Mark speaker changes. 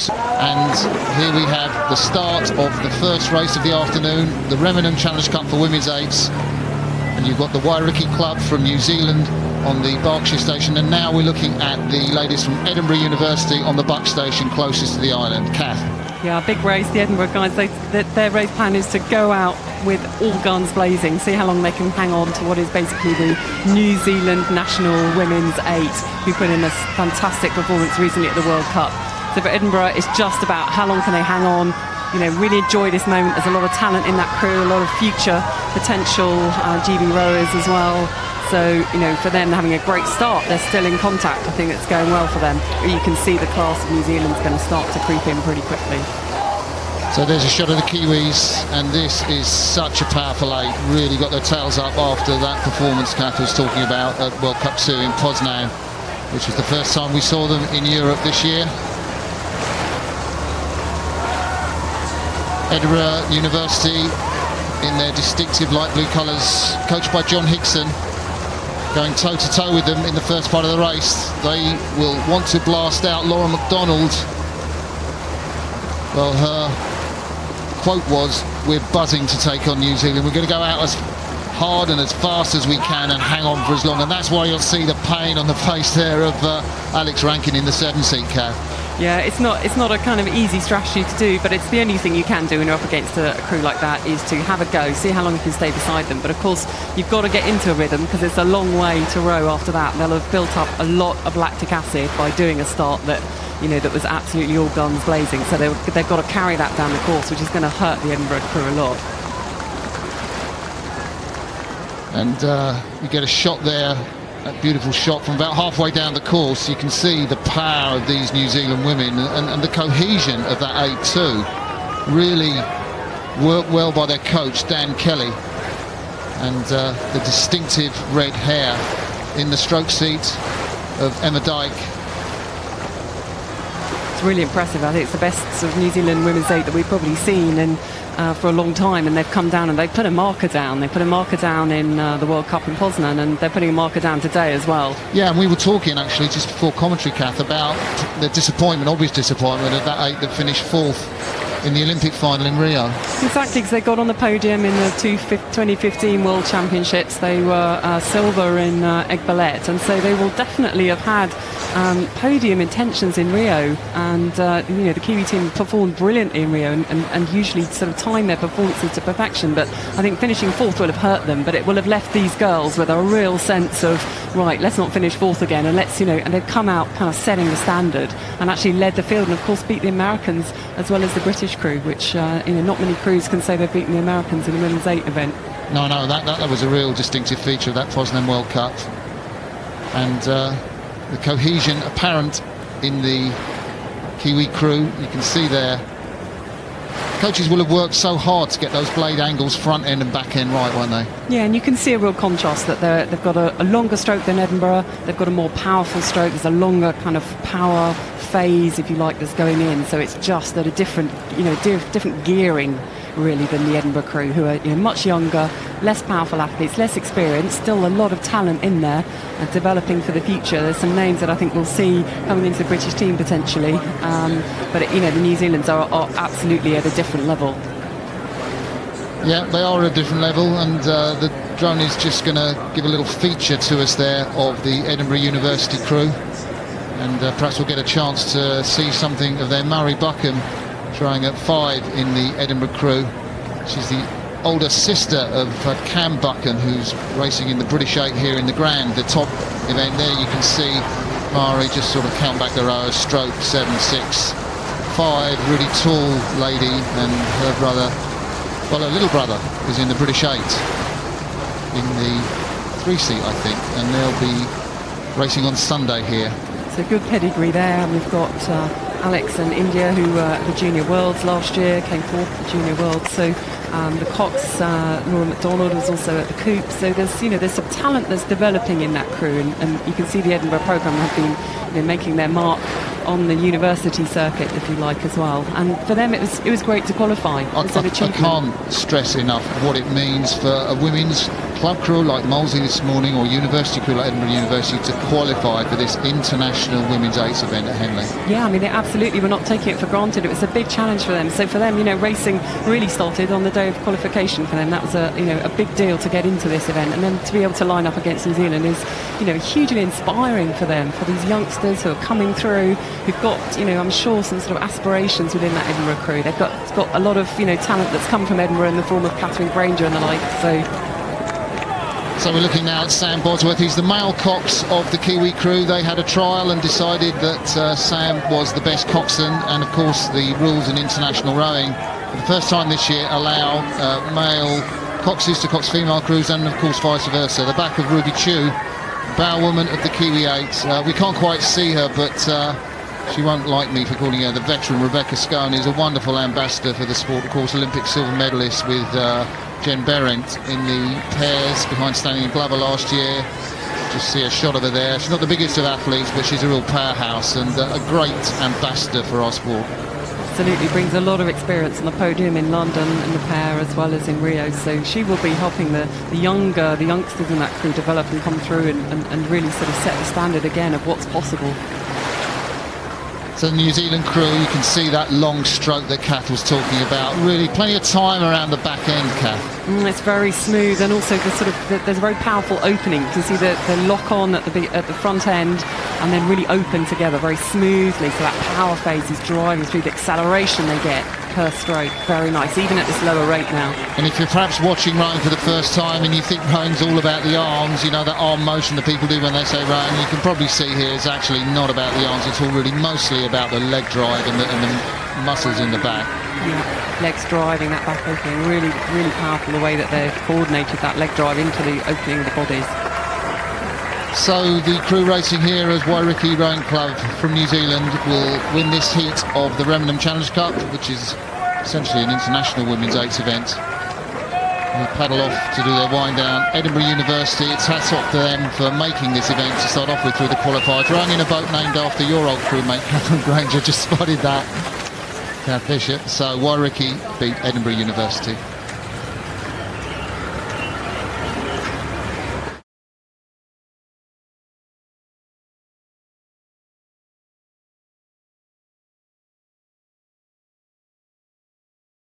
Speaker 1: strokes. And here we have the start of the first race of the afternoon, the Remenham Challenge Cup for women's eights. And you've got the Waiariki Club from New Zealand on the Berkshire station, and now we're looking at the ladies from Edinburgh University on the Buck station closest to the island. Kath.
Speaker 2: Yeah, big race. The Edinburgh guys, their race plan is to go out with all guns blazing, see how long they can hang on to what is basically the New Zealand national women's eight, who put in a fantastic performance recently at the World Cup. So for Edinburgh, it's just about how long can they hang on. You know, really enjoy this moment. There's a lot of talent in that crew, a lot of future potential GB rowers as well. So, you know, for them having a great start, they're still in contact. I think it's going well for them. But you can see the class of New Zealand's going to start to creep in pretty quickly.
Speaker 1: So there's a shot of the Kiwis, and this is such a powerful eight. Really got their tails up after that performance Kath was talking about at World Cup 2 in Poznan, which was the first time we saw them in Europe this year. Edinburgh University in their distinctive light blue colours, coached by John Hickson, going toe-to-toe with them in the first part of the race. They will want to blast out Laura McDonald. Well, her quote was, "We're buzzing to take on New Zealand. We're going to go out as hard and as fast as we can and hang on for as long." And that's why you'll see the pain on the face there of Alex Rankin in the 7-seat cab.
Speaker 2: Yeah, it's not a kind of easy strategy to do, but it's the only thing you can do when you're up against a crew like that, is to have a go, see how long you can stay beside them. But of course, you've got to get into a rhythm, because it's a long way to row after that. They'll have built up a lot of lactic acid by doing a start that, you know, that was absolutely all guns blazing. So they've got to carry that down the course, which is going to hurt the Edinburgh crew a lot.
Speaker 1: And you get a shot there, a beautiful shot from about halfway down the course. You can see the power of these New Zealand women, and the cohesion of that 8-2 really worked well by their coach Dan Kelly, and the distinctive red hair in the stroke seat of Emma Dyke.
Speaker 2: It's really impressive. I think it's the best sort of New Zealand women's eight that we've probably seen for a long time, and they've come down and they've put a marker down. They put a marker down in the World Cup in Poznan, and they're putting a marker down today as well. Yeah,
Speaker 1: and we were talking actually just before commentary, Kath, about the disappointment, obvious disappointment of that eight that finished fourth in the Olympic final in Rio.
Speaker 2: Exactly, because they got on the podium in the 2015 World Championships. They were silver in Egg-Ballet, and so they will definitely have had podium intentions in Rio. And you know, the Kiwi team performed brilliantly in Rio, and usually sort of time their performances to perfection. But I think finishing fourth will have hurt them, but it will have left these girls with a real sense of, right, let's not finish fourth again, and let's, you know, and they've come out kind of setting the standard and actually led the field, and of course beat the Americans as well as the British crew, which you know, not many crews can say they've beaten the Americans in a women's eight event.
Speaker 1: No, that was a real distinctive feature of that Poznan World Cup, and the cohesion apparent in the Kiwi crew. You can see there, coaches will have worked so hard to get those blade angles front end and back end right, won't they? Yeah,
Speaker 2: and you can see a real contrast that they've got a longer stroke than Edinburgh. They've got a more powerful stroke. There's a longer kind of power phase, if you like, that's going in. So it's just at a different, you know, different gearing really than the Edinburgh crew, who are, you know, much younger, less powerful athletes, less experienced, still a lot of talent in there and developing for the future. There's some names that I think we'll see coming into the British team potentially, but you know, the New Zealanders are absolutely at a different level.
Speaker 1: Yeah, they are at a different level, and the drone is just going to give a little feature to us there of the Edinburgh University crew, and perhaps we'll get a chance to see something of their Murray Buckham trying at 5 in the Edinburgh crew. She's the older sister of Cam Buckham, who's racing in the British 8 here in the Grand, the top event there. You can see Mari just sort of count back the rowers, stroke 7, 6, 5, really tall lady, and her brother, well, her little brother is in the British 8 in the 3-seat, I think, and they'll be racing on Sunday here.
Speaker 2: It's a good pedigree there, and we've got Alex and India, who were at the Junior Worlds last year, came fourth at the Junior Worlds. So the Cox, Laura McDonald was also at the Coupe. So there's, you know, there's some talent that's developing in that crew, and you can see the Edinburgh programme have been, you know, making their mark on the university circuit, if you like, as well. And for them, it was great to qualify.
Speaker 1: I can't stress enough what it means for a women's club crew like Molesey this morning, or university crew like Edinburgh University, to qualify for this international women's eights event at Henley.
Speaker 2: Yeah, I mean, they absolutely were not taking it for granted. It was a big challenge for them. So for them, you know, racing really started on the day of qualification for them. That was a big deal to get into this event, and then to be able to line up against New Zealand is, you know, hugely inspiring for them, for these youngsters who are coming through, who've got, you know, I'm sure some sort of aspirations within that Edinburgh crew. They've got a lot of, you know, talent that's come from Edinburgh in the form of Catherine Granger and the like.
Speaker 1: So we're looking now at Sam Bosworth. He's the male cox of the Kiwi crew. They had a trial and decided that Sam was the best coxswain, and of course the rules in international rowing for the first time this year allow male coxes to cox female crews, and of course vice versa. The back of Ruby Chu, bowwoman of the Kiwi 8. We can't quite see her, but she won't like me for calling her the veteran. Rebecca Scone is a wonderful ambassador for the sport, of course, Olympic silver medalist with Jen Berendt in the pairs behind Stanley and Glover last year. Just see a shot of her there. She's not the biggest of athletes, but she's a real powerhouse and a great ambassador for our sport.
Speaker 2: Absolutely, brings a lot of experience on the podium in London in the pair as well as in Rio. So she will be helping the youngsters in that crew develop and come through and really sort of set the standard again of what's possible.
Speaker 1: So the New Zealand crew, you can see that long stroke that Kath was talking about. Really plenty of time around the back end, Kath.
Speaker 2: It's very smooth, and also there's a very powerful opening. You can see the lock on at the front end, and then really open together very smoothly. So that power phase is driving through the acceleration they get per stroke. Very nice, even at this lower rate now. And
Speaker 1: if you're perhaps watching rowing for the first time and you think rowing's all about the arms, you know, that arm motion that people do when they say rowing, you can probably see here it's actually not about the arms at all, really mostly about the leg drive and the muscles in the back.
Speaker 2: Yeah, legs driving that back opening, really, really powerful the way that they've coordinated that leg drive into the opening of the bodies.
Speaker 1: So the crew racing here as Waiariki Rowing Club from New Zealand will win this heat of the Remenham Challenge Cup, which is essentially an international women's eights event. They paddle off to do their wind down. Edinburgh University, it's hats off to them for making this event to start off with through the qualifiers. Rowing in a boat named after your old crewmate, Catherine Granger, just spotted that. Kath Bishop. So Waiariki beat Edinburgh University.